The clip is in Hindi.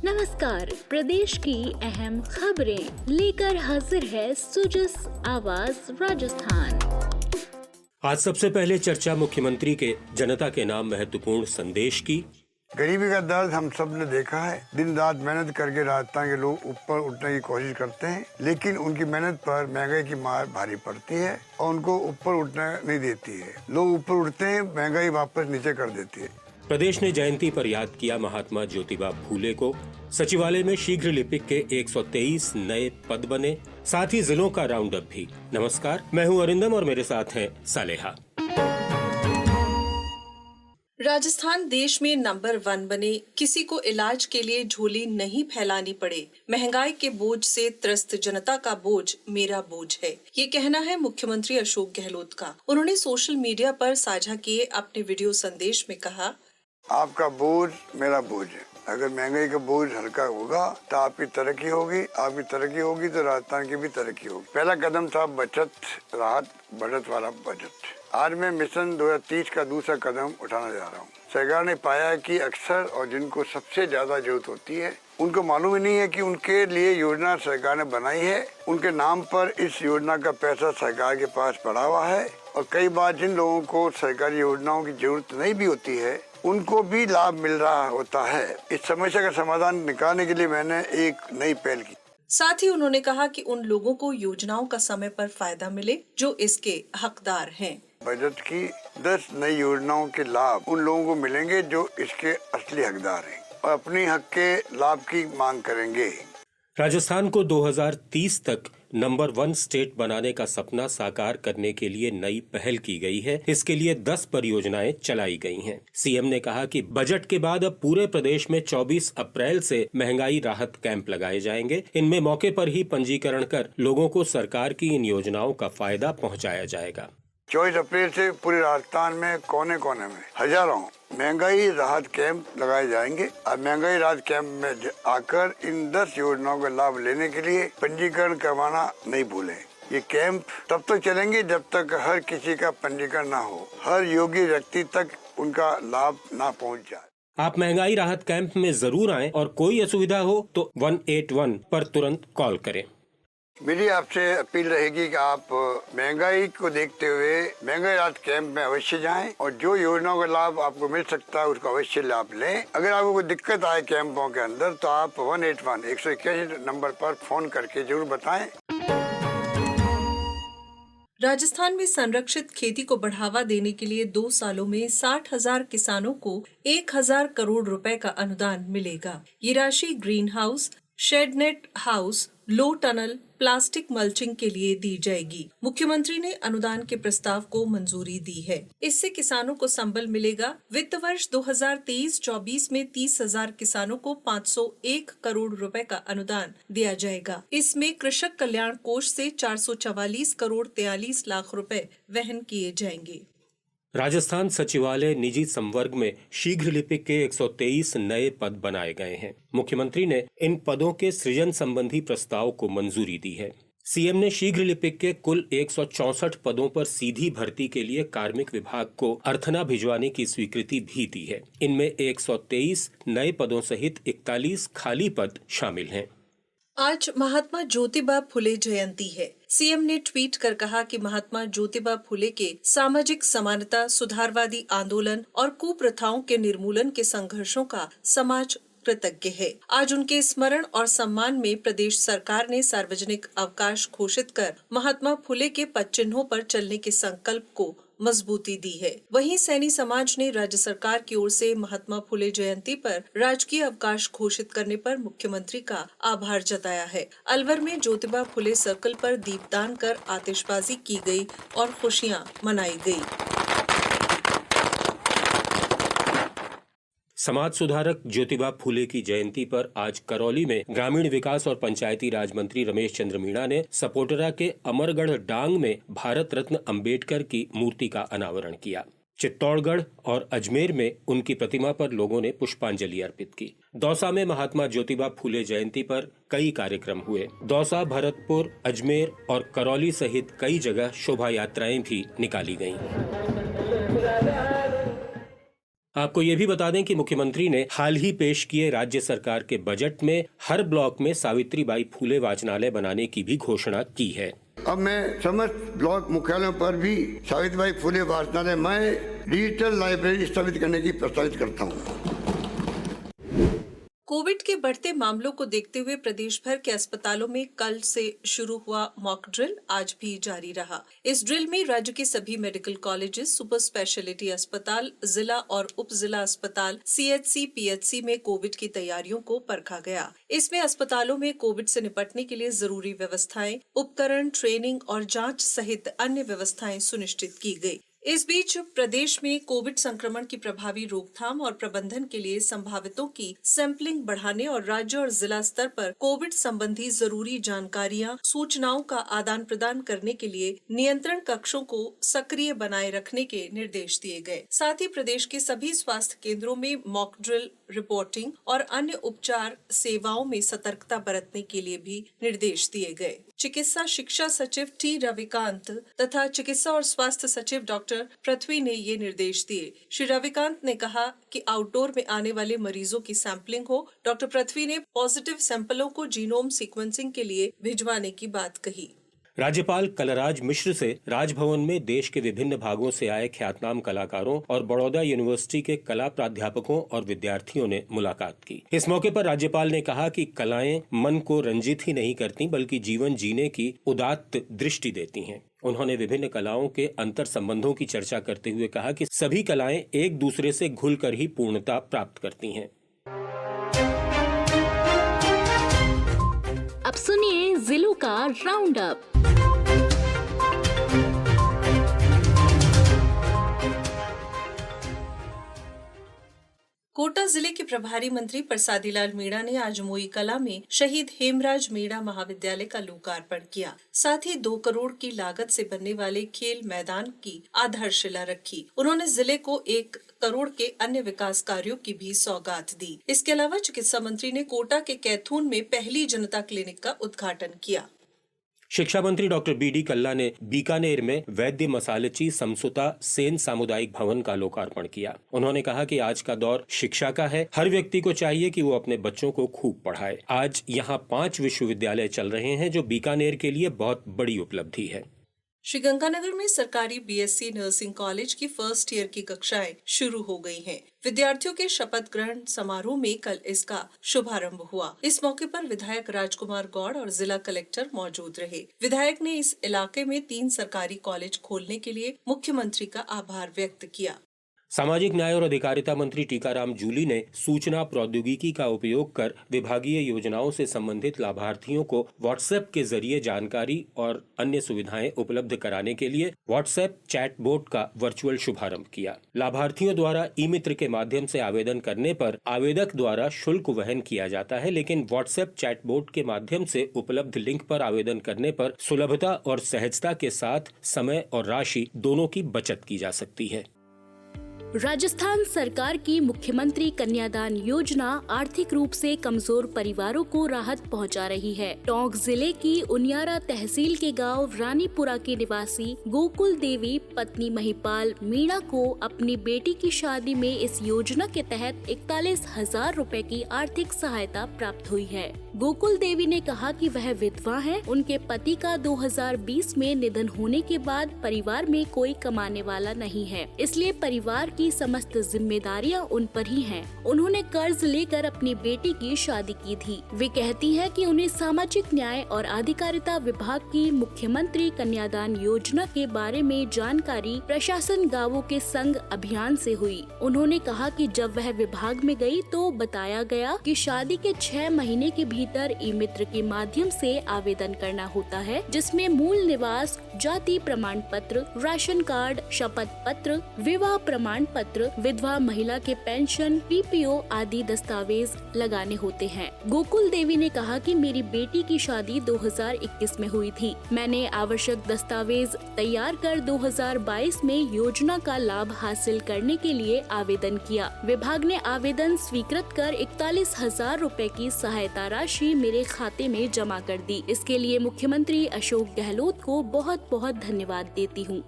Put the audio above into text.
नमस्कार, प्रदेश की अहम खबरें लेकर हाजिर है सुजस आवाज राजस्थान। आज सबसे पहले चर्चा मुख्यमंत्री के जनता के नाम महत्वपूर्ण संदेश की। गरीबी का दर्द हम सब ने देखा है। दिन रात मेहनत करके राजस्थान के लोग ऊपर उठने की कोशिश करते हैं, लेकिन उनकी मेहनत पर महंगाई की मार भारी पड़ती है और उनको ऊपर उठने नहीं देती है। लोग ऊपर उठते हैं, महंगाई वापस नीचे कर देती है। प्रदेश ने जयंती पर याद किया महात्मा ज्योतिबा फूले को। सचिवालय में शीघ्र लिपिक के 123 नए पद बने, साथ ही जिलों का राउंड अप भी। नमस्कार, मैं हूं अरिंदम और मेरे साथ हैं सालेहा। राजस्थान देश में नंबर 1 बने, किसी को इलाज के लिए झोली नहीं फैलानी पड़े, महंगाई के बोझ से त्रस्त जनता का बोझ मेरा बोझ है, ये कहना है मुख्यमंत्री अशोक गहलोत का। उन्होंने सोशल मीडिया पर साझा किए अपने वीडियो संदेश में कहा, आपका बोझ मेरा बोझ है। अगर महंगाई का बोझ हल्का होगा तो आपकी तरक्की होगी, आपकी तरक्की होगी तो राजस्थान की भी तरक्की होगी। पहला कदम था बचत राहत बचत वाला बजट। आज मैं मिशन 2030 का दूसरा कदम उठाने जा रहा हूँ। सरकार ने पाया है कि अक्सर और जिनको सबसे ज्यादा जरूरत होती है उनको मालूम ही नहीं है कि उनके लिए योजना सरकार ने बनाई है। उनके नाम पर इस योजना का पैसा सरकार के पास पड़ा हुआ है और कई बार जिन लोगों को सरकारी योजनाओं की जरूरत नहीं भी होती है उनको भी लाभ मिल रहा होता है। इस समस्या का समाधान निकालने के लिए मैंने एक नई पहल की। साथ ही उन्होंने कहा कि उन लोगों को योजनाओं का समय पर फायदा मिले जो इसके हकदार हैं। बजट की 10 नई योजनाओं के लाभ उन लोगों को मिलेंगे जो इसके असली हकदार हैं और अपनी हक के लाभ की मांग करेंगे। राजस्थान को 2030 तक नंबर 1 स्टेट बनाने का सपना साकार करने के लिए नई पहल की गई है। इसके लिए 10 परियोजनाएं चलाई गई हैं। सीएम ने कहा कि बजट के बाद अब पूरे प्रदेश में 24 अप्रैल से महंगाई राहत कैंप लगाए जाएंगे। इनमें मौके पर ही पंजीकरण कर लोगों को सरकार की इन योजनाओं का फायदा पहुंचाया जाएगा। 24 अप्रैल से पूरे राजस्थान में कोने कोने में हजारों महंगाई राहत कैंप लगाए जाएंगे। अब महंगाई राहत कैंप में आकर इन 10 योजनाओं का लाभ लेने के लिए पंजीकरण करवाना नहीं भूलें। ये कैंप तब तक चलेंगे जब तक हर किसी का पंजीकरण ना हो, हर योग्य व्यक्ति तक उनका लाभ ना पहुंच जाए। आप महंगाई राहत कैंप में जरूर आएं और कोई असुविधा हो तो 181 पर तुरंत कॉल करें। मेरी आपसे अपील रहेगी कि आप महंगाई को देखते हुए महंगाई राहत कैंप में अवश्य जाएं और जो योजनाओं का लाभ आपको मिल सकता है उसका अवश्य लाभ लें। अगर आपको कोई दिक्कत आए कैंपों के अंदर तो आप 181 नंबर पर फोन करके जरूर बताएं। राजस्थान में संरक्षित खेती को बढ़ावा देने के लिए 2 सालों में 60,000 किसानों को 1,000 करोड़ रुपए का अनुदान मिलेगा। ये राशि green house, shade net house, low tunnel, plastic mulching के लिए दी जाएगी। मुख्यमंत्री ने अनुदान के प्रस्ताव को मंजूरी दी है। इससे किसानों को संबल मिलेगा। वित्त वर्ष 2023-24 में 30,000 किसानों को 501 करोड़ रुपए का अनुदान दिया जाएगा। इसमें कृषक कल्याण कोष से 444 करोड़ 43 लाख रुपए वहन किए जाएंगे। राजस्थान सचिवालय निजी संवर्ग में शीघ्र लिपिक के 123 नए पद बनाए गए हैं। मुख्यमंत्री ने इन पदों के सृजन संबंधी प्रस्ताव को मंजूरी दी है। सीएम ने शीघ्र लिपिक के कुल 164 पदों पर सीधी भर्ती के लिए कार्मिक विभाग को अर्थना भिजवाने की स्वीकृति भी दी है। इनमें 123 नए पदों सहित 41 खाली पद शामिल हैं। आज महात्मा ज्योतिबा फुले जयंती है। सीएम ने ट्वीट कर कहा कि महात्मा ज्योतिबा फुले के सामाजिक समानता, सुधारवादी आंदोलन और कुप्रथाओं के निर्मूलन के संघर्षों का समाज कृतज्ञ है। आज उनके स्मरण और सम्मान में प्रदेश सरकार ने सार्वजनिक अवकाश घोषित कर महात्मा फुले के पद चिन्हों पर चलने के संकल्प को मजबूती दी है। वहीं सैनी समाज ने राज्य सरकार की ओर से महात्मा फुले जयंती पर राजकीय अवकाश घोषित करने पर मुख्यमंत्री का आभार जताया है। अलवर में ज्योतिबा फुले सर्कल पर दीपदान कर आतिशबाजी की गई और खुशियां मनाई गई। समाज सुधारक ज्योतिबा फूले की जयंती पर आज करौली में ग्रामीण विकास और पंचायती राज मंत्री रमेश चंद्र मीणा ने सपोटरा के अमरगढ़ डांग में भारत रत्न अंबेडकर की मूर्ति का अनावरण किया। चित्तौड़गढ़ और अजमेर में उनकी प्रतिमा पर लोगों ने पुष्पांजलि अर्पित की। दौसा में महात्मा ज्योतिबा फूले जयंती पर कई कार्यक्रम हुए। दौसा, भरतपुर, अजमेर और करौली सहित कई जगह शोभा यात्राएं भी निकाली गईं। आपको ये भी बता दें कि मुख्यमंत्री ने हाल ही पेश किए राज्य सरकार के बजट में हर ब्लॉक में सावित्रीबाई फुले वाचनालय बनाने की भी घोषणा की है। अब मैं समस्त ब्लॉक मुख्यालयों पर भी सावित्रीबाई फुले वाचनालय में डिजिटल लाइब्रेरी स्थापित करने की प्रस्तावित करता हूँ। कोविड के बढ़ते मामलों को देखते हुए प्रदेश भर के अस्पतालों में कल से शुरू हुआ मॉक ड्रिल आज भी जारी रहा। इस ड्रिल में राज्य के सभी मेडिकल कॉलेजेस, सुपर स्पेशलिटी अस्पताल, जिला और उप जिला अस्पताल, CHC, PHC में कोविड की तैयारियों को परखा गया। इसमें अस्पतालों में कोविड से निपटने के लिए जरूरी व्यवस्थाएं, उपकरण, ट्रेनिंग और जाँच सहित अन्य व्यवस्थाएं सुनिश्चित की गयी। इस बीच प्रदेश में कोविड संक्रमण की प्रभावी रोकथाम और प्रबंधन के लिए संभावितों की सैंपलिंग बढ़ाने और राज्य और जिला स्तर पर कोविड संबंधी जरूरी जानकारियां, सूचनाओं का आदान प्रदान करने के लिए नियंत्रण कक्षों को सक्रिय बनाए रखने के निर्देश दिए गए। साथ ही प्रदेश के सभी स्वास्थ्य केंद्रों में मॉक ड्रिल, रिपोर्टिंग और अन्य उपचार सेवाओं में सतर्कता बरतने के लिए भी निर्देश दिए गए। चिकित्सा शिक्षा सचिव T. रविकांत तथा चिकित्सा और स्वास्थ्य सचिव डॉक्टर पृथ्वी ने ये निर्देश दिए। श्री रविकांत ने कहा कि आउटडोर में आने वाले मरीजों की सैंपलिंग हो। डॉक्टर पृथ्वी ने पॉजिटिव सैंपलों को जीनोम सीक्वेंसिंग के लिए भिजवाने की बात कही। राज्यपाल कलराज मिश्र से राजभवन में देश के विभिन्न भागों से आए ख्यातनाम कलाकारों और बड़ौदा यूनिवर्सिटी के कला प्राध्यापकों और विद्यार्थियों ने मुलाकात की। इस मौके पर राज्यपाल ने कहा कि कलाएं मन को रंजित ही नहीं करती बल्कि जीवन जीने की उदात्त दृष्टि देती हैं। उन्होंने विभिन्न कलाओं के अंतर संबंधों की चर्चा करते हुए कहा कि सभी कलाएं एक दूसरे से घुलकर ही पूर्णता प्राप्त करती हैं। अब सुनिए जिलों का राउंड अप। कोटा जिले के प्रभारी मंत्री प्रसादी लाल मीणा ने आज मोई कला में शहीद हेमराज मीणा महाविद्यालय का लोकार्पण किया। साथ ही 2 करोड़ की लागत से बनने वाले खेल मैदान की आधारशिला रखी। उन्होंने जिले को 1 करोड़ के अन्य विकास कार्यों की भी सौगात दी। इसके अलावा चिकित्सा मंत्री ने कोटा के कैथून में पहली जनता क्लिनिक का उद्घाटन किया। शिक्षा मंत्री डॉक्टर BD कल्ला ने बीकानेर में वैद्य मसालची समसुता सेन सामुदायिक भवन का लोकार्पण किया। उन्होंने कहा कि आज का दौर शिक्षा का है। हर व्यक्ति को चाहिए कि वो अपने बच्चों को खूब पढ़ाए। आज यहाँ 5 विश्वविद्यालय चल रहे हैं जो बीकानेर के लिए बहुत बड़ी उपलब्धि है। श्रीगंगानगर में सरकारी BSc नर्सिंग कॉलेज की फर्स्ट ईयर की कक्षाएं शुरू हो गई हैं। विद्यार्थियों के शपथ ग्रहण समारोह में कल इसका शुभारंभ हुआ। इस मौके पर विधायक राजकुमार गौड़ और जिला कलेक्टर मौजूद रहे। विधायक ने इस इलाके में 3 सरकारी कॉलेज खोलने के लिए मुख्यमंत्री का आभार व्यक्त किया। सामाजिक न्याय और अधिकारिता मंत्री टीकाराम जूली ने सूचना प्रौद्योगिकी का उपयोग कर विभागीय योजनाओं से संबंधित लाभार्थियों को व्हाट्सएप के जरिए जानकारी और अन्य सुविधाएं उपलब्ध कराने के लिए व्हाट्सएप चैटबॉट का वर्चुअल शुभारंभ किया। लाभार्थियों द्वारा ई-मित्र के माध्यम से आवेदन करने पर आवेदक द्वारा शुल्क वहन किया जाता है, लेकिन व्हाट्सएप चैटबॉट के माध्यम से उपलब्ध लिंक पर आवेदन करने पर सुलभता और सहजता के साथ समय और राशि दोनों की बचत की जा सकती है। राजस्थान सरकार की मुख्यमंत्री कन्यादान योजना आर्थिक रूप से कमजोर परिवारों को राहत पहुंचा रही है। टोंक जिले की उनियारा तहसील के गांव रानीपुरा के निवासी गोकुल देवी पत्नी महिपाल मीणा को अपनी बेटी की शादी में इस योजना के तहत 41,000 रुपए की आर्थिक सहायता प्राप्त हुई है। गोकुल देवी ने कहा कि वह विधवा है। उनके पति का 2020 में निधन होने के बाद परिवार में कोई कमाने वाला नहीं है, इसलिए परिवार की समस्त जिम्मेदारियां उन पर ही हैं। उन्होंने कर्ज लेकर अपनी बेटी की शादी की थी। वे कहती हैं कि उन्हें सामाजिक न्याय और अधिकारिता विभाग की मुख्यमंत्री कन्यादान योजना के बारे में जानकारी प्रशासन गांवों के संग अभियान से हुई। उन्होंने कहा कि जब वह विभाग में गई तो बताया गया कि शादी के 6 महीने के भीतर ई-मित्र के माध्यम से आवेदन करना होता है, जिसमें मूल निवास, जाति प्रमाण पत्र, राशन कार्ड, शपथ पत्र, विवाह प्रमाण पत्र, विधवा महिला के पेंशन, PPO आदि दस्तावेज लगाने होते हैं। गोकुल देवी ने कहा कि मेरी बेटी की शादी 2021 में हुई थी। मैंने आवश्यक दस्तावेज तैयार कर 2022 में योजना का लाभ हासिल करने के लिए आवेदन किया। विभाग ने आवेदन स्वीकृत कर 41,000 रुपए की सहायता राशि मेरे खाते में जमा कर दी। इसके लिए मुख्यमंत्री अशोक गहलोत को बहुत बहुत धन्यवाद देती हूँ।